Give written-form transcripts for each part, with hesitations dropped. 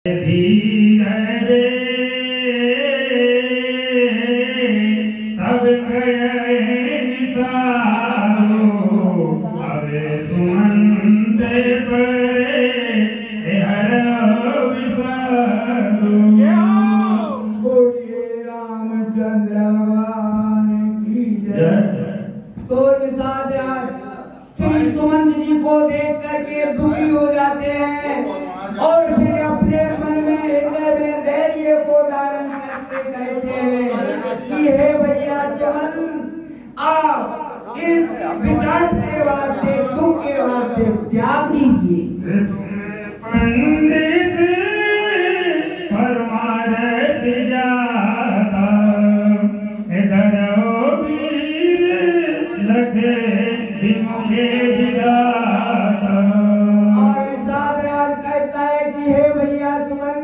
धीरे तब कहे निसारो अबे सुमंदे परे हर विसारो बोलिए रामचंद्र भगवान की जय। तो निषाद राज श्री सुमंत जी को देख करके दुखी हो जाते हैं और फिर अपने मन में हृदय में धैर्य को धारण करके कहते हैं कि हे भैया चमन आप इस विचार के वास्ते दुख के वास्ते त्याग दीजिए। पंडित परमारथ जाता इधर वीर लखे विमुखे विधाता। और निषाद राज कहता है कि हे भैया तुमन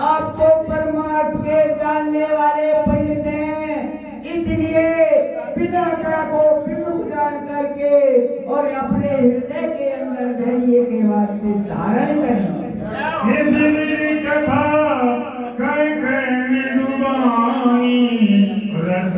आपको परमार्थ के जानने वाले पंडित हैं, इसलिए विधाता को विमुख जान करके और अपने हृदय के अंदर धैर्य के वास्ते धारण करें। कथा कह डुबाई रस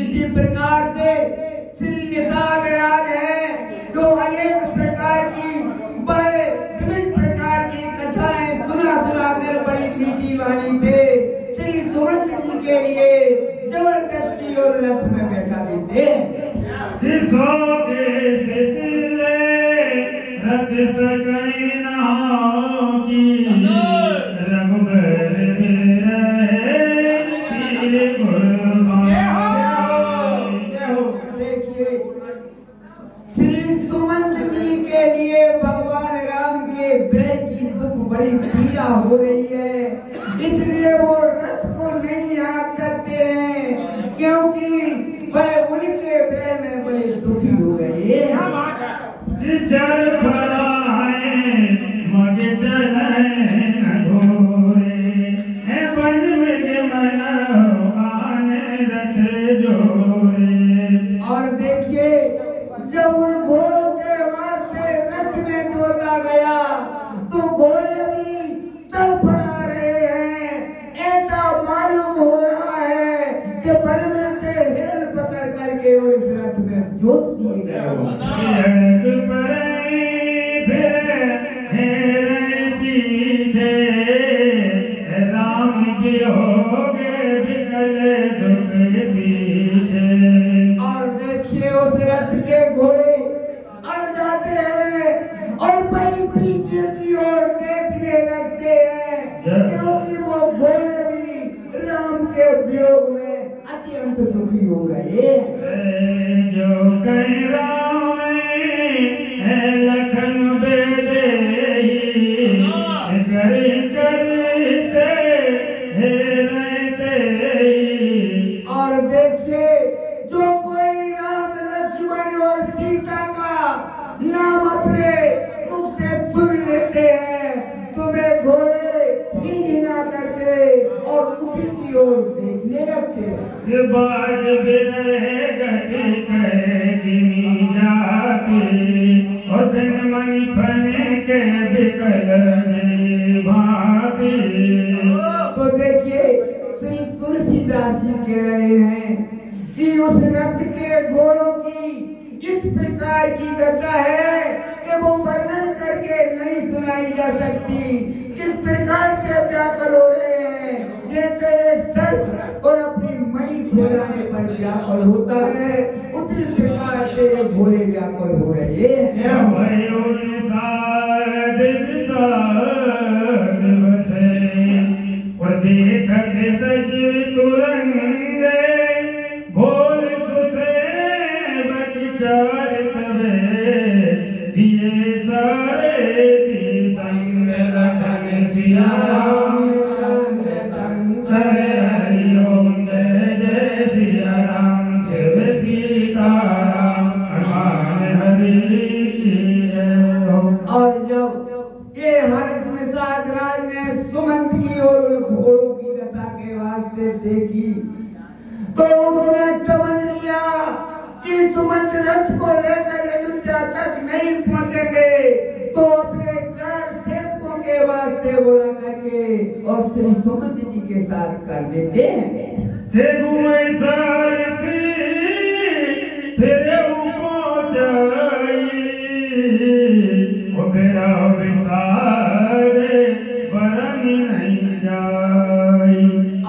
इसी प्रकार से श्री निषाद राज है जो अनेक प्रकार की विभिन्न प्रकार की कथाएं सुना कर बड़ी मीठी वाली थे श्री सुमंत जी के लिए जबरदस्ती और रथ में बैठा देते देखिए श्री सुमंत जी के लिए भगवान राम के विरह की दुख बड़ी पीड़ा हो रही है, इसलिए वो रथ को नहीं याद करते हैं क्योंकि वह उनके विरह में बड़े दुखी हो गए। और देखिए जब उन घोड़ों के वास्ते रथ में जोता गया तो घोड़े भी तड़फड़ा रहे हैं। ऐसा मालूम हो रहा है कि बन में से हिरण पकड़ करके और इस रथ में जोत दिए गए। और देखिए उस रथ के घोड़े अड़ जाते हैं और वही पीछे की ओर देखने लगते हैं क्योंकि वो घोड़े भी राम के वियोग में अत्यंत दुखी हो गए। जो कहीं राम है लखन बेदेही और देखिए जो कोई राम लक्ष्मण और सीता का नाम अपने मुख से सुन लेते हैं तुम्हें घोड़े हिला करके और उसी की ओर देखने लगते हैं। तो देखिए श्री तुलसीदास जी कह रहे हैं कि उस रथ के घोड़ों की इस प्रकार की दशा है कि वो वर्णन करके नहीं सुनाई जा सकती। किस प्रकार से व्याकुल हो रहे हैं जैसे सर्प और अपनी मणि खोलाने पर व्याकुल होता है उसी प्रकार से ये घोड़े व्याकुल हो रहे हैं। और जब ये हरत निषाद राज ने सुमंत की और उन घोड़ों की दशा के वास्ते देखी तो उसने समझ लिया कि सुमंत रथ को लेकर अयोध्या तक नहीं पहुंचेंगे तो अपने 4 सेवकों के वास्ते बुला करके और श्री सुमंत जी के साथ कर देते हैं।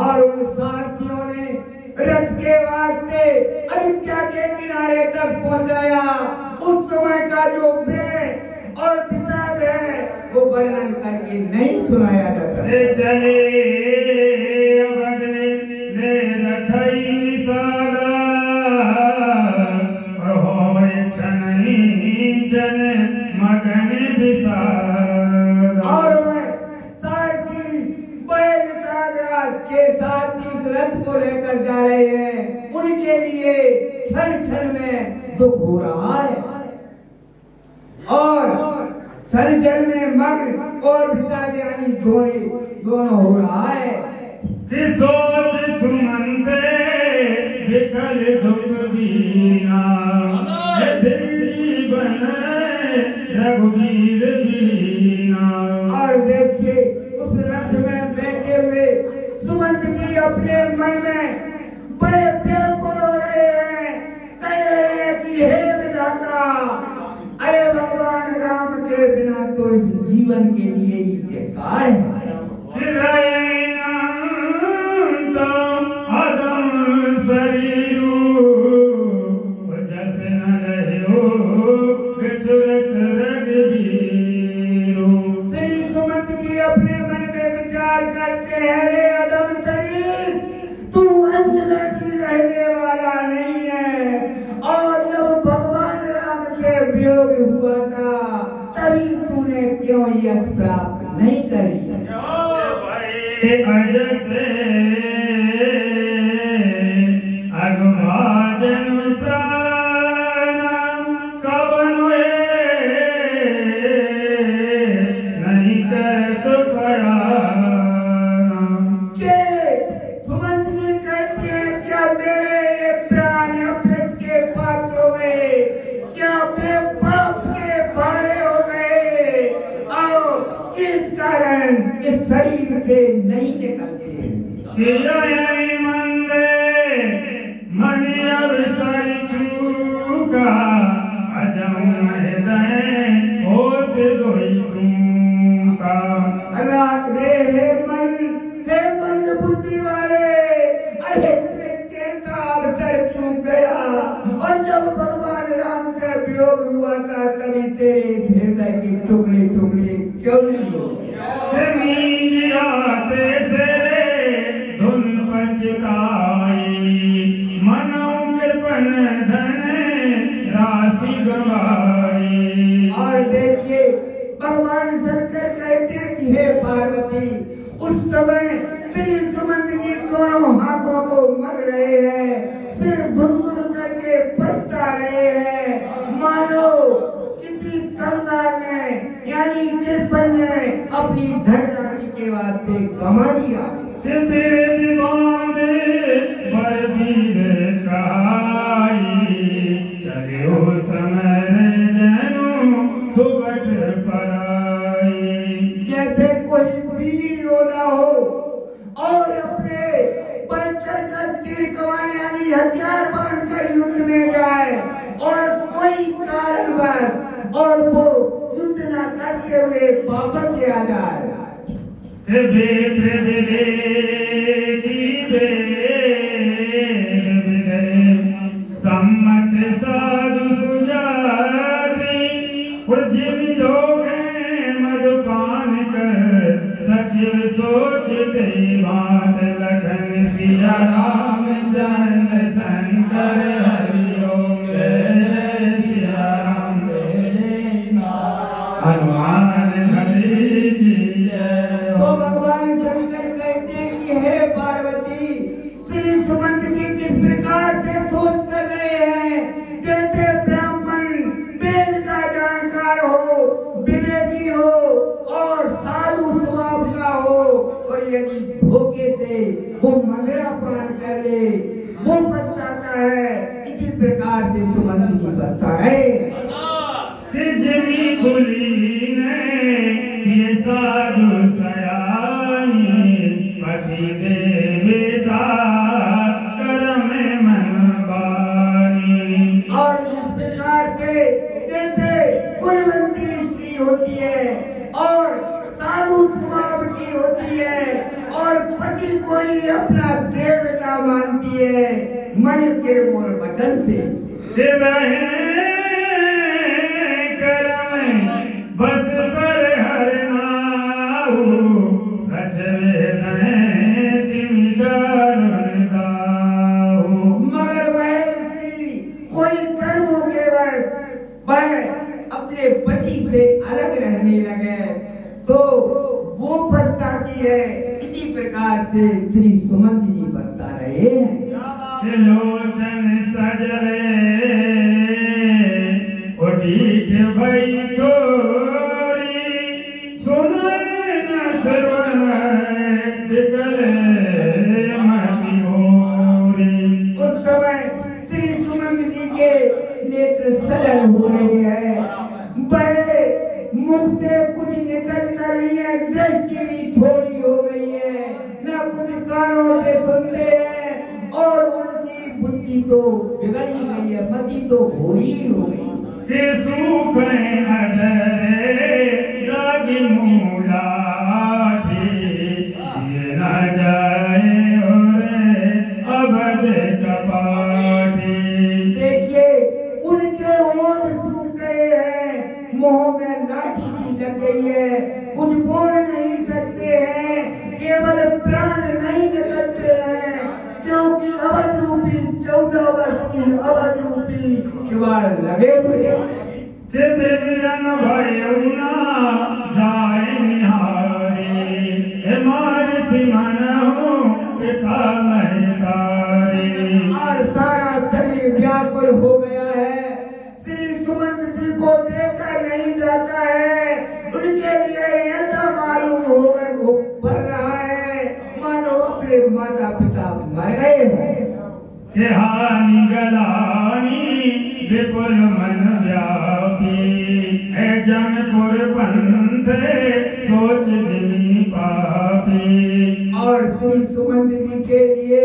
और उन साथियों ने रथ के वास्ते अयोध्या के किनारे तक पहुंचाया। उस समय का जो प्रेम और विषाद है वो वर्णन करके नहीं सुनाया जाता। चले और मैं सारथी बैल राज के सारथी रथ को लेकर जा रहे हैं, उनके लिए क्षण क्षण में दुख हो रहा है और क्षण क्षण में मग्न और विषाद यानी दोनों हो रहा है। सोच सुमंते विकल दुख दीना रघुवीर बीना। और देखिए उस रथ में बैठे हुए सुमंत जी अपने मन में बड़े व्याकुल हो रहे हैं, कह रहे हैं कि हे विधाता, अरे भगवान राम के बिना तो इस जीवन के लिए ही बेकार है। श्री सुमंत जी अपने मन में विचार करते हैं, रे अदम शरीर, तू अंत में भी रहने वाला नहीं है। और जब भगवान राम के वियोग हुआ था तभी तूने क्यों यश प्राप्त नहीं कर लिया? सुमंत जी कहते हैं, क्या मेरे ये प्राण अमृत के पात्र हो गए? क्या मैं पाप के भारे हो गए? आओ, किस कारण इस शरीर से नहीं निकलते? हे मंद बुद्धि वाले, अरे के ताल कर चूक गया। और जब भगवान राम का वियोग हुआ था तभी तेरे हृदय के टुकड़े टुकड़े क्यों नहीं हो? धुन पछताई मनो कृपन धन राशि गवाई। और देखिए भगवान शंकर कहते हैं कि हे पार्वती, उस समय श्री सुमंत जी दोनों हाथों को मर रहे हैं, सिर भुनभुन करके पछता रहे हैं, मानो किसी कंगाल ने यानी कृपण ने अपनी धन राशि के वास्ते गमा दिया। जैसे कोई वीर योद्धा हो और अपने पैंतर का तीर कमाने यानी हथियार बांधकर युद्ध में जाए और कोई कारणवश और वो युद्ध न करते हुए वापस आ जाए। सम्मत साधु सुजाति मधुपान कर सचिव सोचते बात लखन सिया राम चंद्र शंकर हरिओम जय सिया राम हनुमान हरि की जय। तो भगवान शंकर कहते हैं कि हे पार्वती, श्री सुमंत जी किस प्रकार से सोच कर रहे हैं जैसे ब्राह्मण वेद का जानकार हो, विवेकी हो और साधु स्वभाव का हो, और यदि धोखे से वो मदिरा पान कर ले वो पछताता है, इसी प्रकार से सुमंत जी पछता है। जिमी खुली ने ये साधु सयानी पति देवता करम मन बानी। और जिस प्रकार से जैसे कुलवंती स्त्री होती है और साधु स्वभाव की होती है और पति को ही अपना देवता मानती है, मन के मोर वचन से करम बस पर हर नाऊ सच मगर वह स्त्री कोई कर्मों के वह अपने पति से अलग रहने लगे तो वो पछताती है। इसी प्रकार से श्री सुमंत जी बता रहे हैं। लोचन सजले उठीठ भई थोरी सुनन श्रवण गले मति होरी। उस समय श्री सुमंत जी के नेत्र सजल हो रहे हैं, वह मुख से कुछ निकलता नहीं है, दृष्टि भी थोड़ी हो गई है, न कुछ कानों से सुनते हैं और उनकी बुद्धि तो बिगड़ ही गई है, मति तो घोरी हो गई। सुख जागी मूला न जाए अवध कपाटी। देखिए उनके होंठ सूख गए हैं, मुंह में लाठी भी लग गई है, कुछ बोल नहीं सकते हैं, केवल प्राण नहीं निकलते हैं, क्योंकि अवध रूपी 14 वर्ष की अवध रूपी किवाड़ लगे हुए हैं। जन भयउना जाए निहारी मन हो पिता और सारा शरीर व्याकुल हो गया है। श्री सुमंत जी को देखा नहीं जाता है, उनके लिए ऐसा मालूम होकर वो पड़ रहा है मानो अपने माता पिता मर गए हैं। हानि गलानी विपुल मन व्यापी जनपुर पंथ सोच जिमी पापी। और श्री सुमंत जी के लिए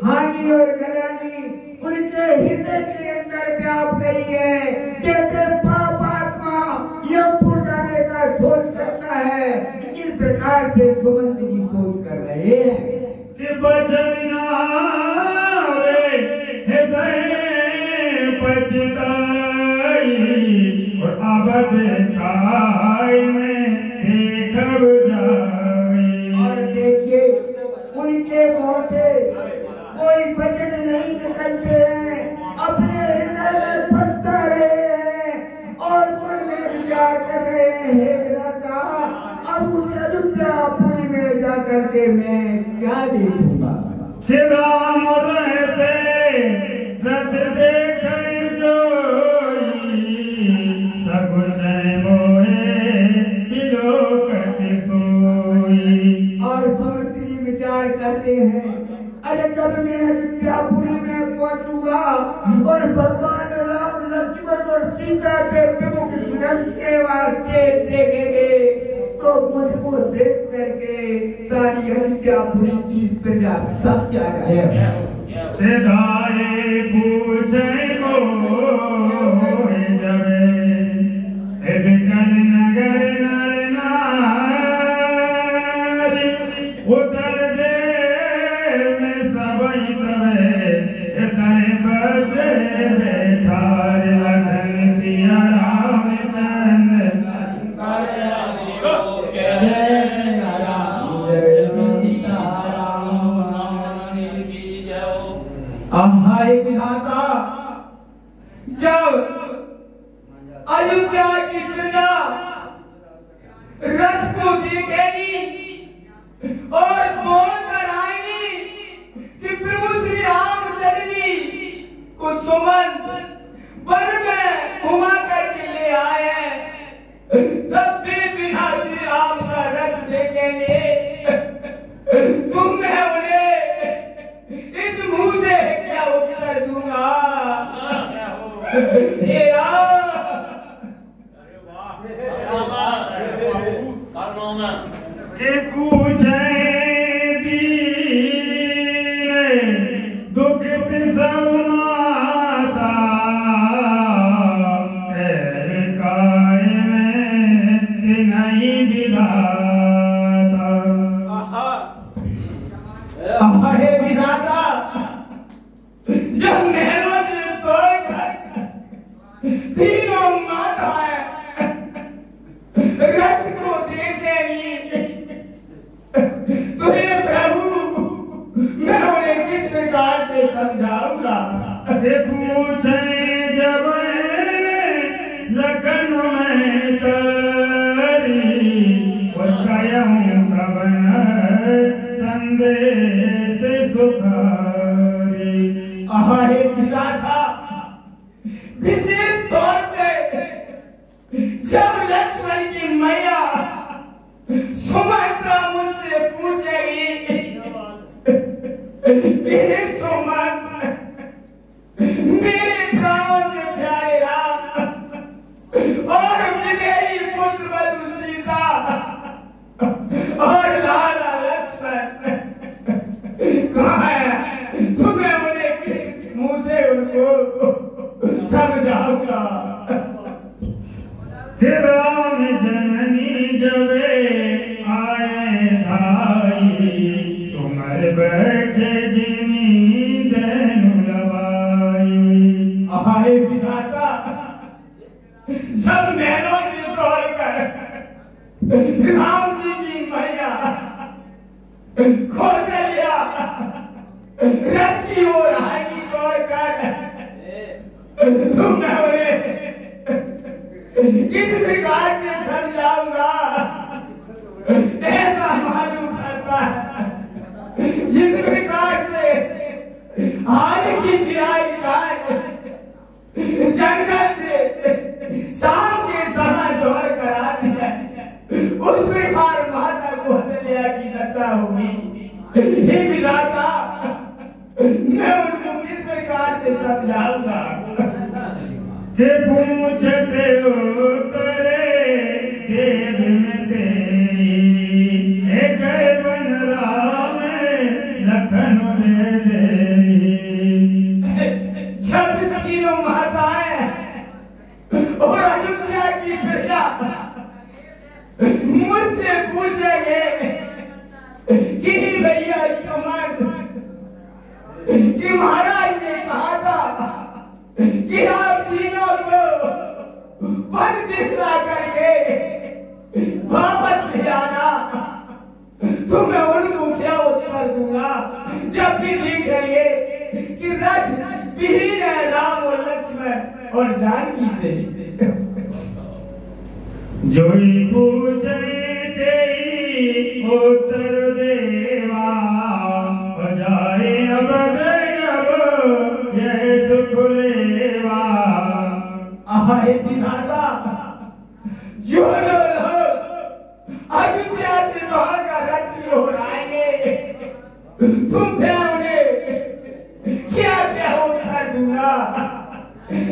हानि और गलानी उनके हृदय के अंदर व्याप गई है, जैसे पाप आत्मा यमपुर जाने का सोच करता है, इसी प्रकार से सुमंत जी सोच कर रहे हैं कि बचना हृदय पछताई और अवध खाई में देखब जाई। और देखिए उनके मुंह से कोई वचन नहीं निकलते हैं, अपने हृदय में फंसता रहे हैं और मन में विचार कर रहे हैं दाता अब उस अयोध्यापुरी में जाकर के मैं क्या देखूंगा। श्री राम रहते रथ देख जोई सब मोहे लोकत सोई। और सुमंत्री विचार करते हैं, अरे जब मैं अयोध्यापुरी में पहुंचूंगा और भगवान राम लक्ष्मण और सीता के विमुख सुरक्षा के वास्ते देखेंगे तो मुझको देख करके सारी अयोध्यापुरी की प्रजा सब क्या है। सिधाए पूछे नगर नर नारी उतर दे में सबई तवे बसे बैठार लखन सिया रामचंद्र। हाय विधाता, जब अयोध्या की प्रजा रथ को देखेगी और बोल कर आएगी कि प्रभु श्री रामचंद्र जी को सुमंत वन में घुमा करके ले आए हैं, तब भी बिना श्री राम का रथ देखेंगे तुम मैं उन्हें इस मुंह से क्या उत्तर दूंगा। के पूछे दुख सब माता काय में नहीं विधाता। हे विधाता, जब महलों से तोड़कर तीनों माताएं रथ को देखेंगी, तो हे प्रभु, मैं उन्हें किस प्रकार से समझाऊंगा? पूछे जब लखन में तरी कवन संदेश सुखारी। हे विधाता, विशेष तौर से जब लक्ष्मण की मैया सुमित्रा मुझसे पूछेगी कि सुमन, मेरे प्राणों से प्यारे राम और विदेही पुत्र बधु सीता और लाला लक्ष्मण कहाँ है? तुम्हें उन्हें किस मुंह से उनको समझाऊंगा? राम जननी जबे आए धाई तुमर बैठे जिमी देनु लवाई। हे विधाता, जब महलों से तोड़कर राम जी की मैया कौशल्या रथ की ओर आएगी तोड़कर, तुमने उन्हें किस प्रकार से समझाऊंगा? ऐसा मालूम करता है जिस प्रकार से आज की बिराई गाय जंगल से शाम के समय दौड़ कर आती है, उस प्रकार माता कौशल्या की दशा होगी। हे विधाता, मैं उनको किस प्रकार से समझाऊंगा? के पूछते उतरे देव में तेरी एक बन राम लखन में देरी। जब तीनों माताएं और अयोध्या की प्रजा मुझसे पूछेंगे कि भैया सुमन, कि महाराज ने कहा था कि आप तीनों को पद दिखला करके वापस ले आना, तो मैं उनको क्या उत्तर दूंगा जब भी देखेंगे कि रथ विहीन है राम और लक्ष्मण और जानकी से। जोई पूछे तेरी उत्तर देवा बजाए अब ये सुख लेवा। हे विधाता, जो लोग अयोध्या से बाहर का रथ की ओर आएंगे, तुम फिर उन्हें क्या क्या उत्तर दूंगा?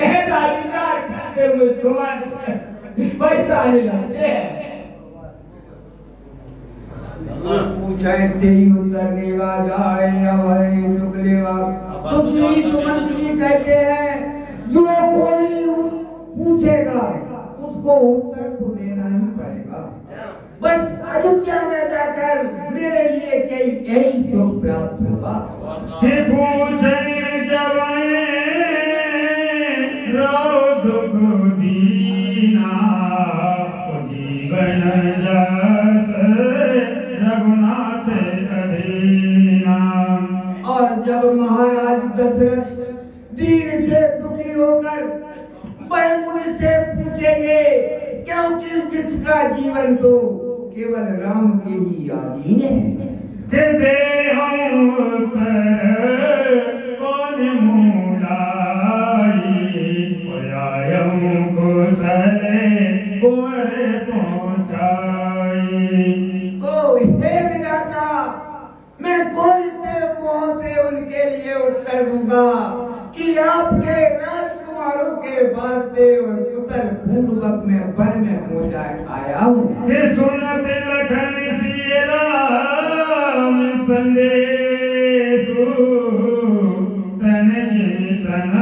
ऐसा विचार करते हुए सुमन पछताने लगते हैं। पूछे तेरी उत्तर देवा जाए अब सुख लेवा। तो श्री सुमंत जी कहते हैं, जो कोई पूछेगा उसको उत्तर तो देना ही पड़ेगा। बस अयोध्या में जाकर मेरे लिए यही सुख प्राप्त होगा। पूछे जब दुख दीना जीवन रघुनाथ अधीना। और जब महाराज दशरथ दीन से दुखी होकर वह मुनि से पूछेंगे, क्योंकि जिसका जीवन तो केवल राम के ही अधीन है। कौन मूलाई तो हे विधाता, मैं कौन से मुंह से उनके लिए उत्तर दूंगा कि आपके राजकुमार राजकुमारों के वास्ते और पुत्र पूर्वक में वन में पहुंचा आया हूँ। सुनत लखन सिय राम संदेशु तन चेतन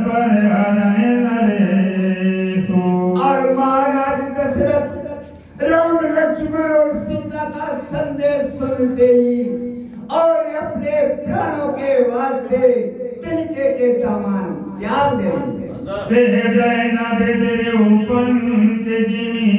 पर हरय नरेशु। और महाराज दशरथ राम लक्ष्मण और सीता का संदेश सुनते ही और अपने प्राणों के वास्ते तिनके के समान त्याग दे दिए। जय न बेदरे उपन के जिमी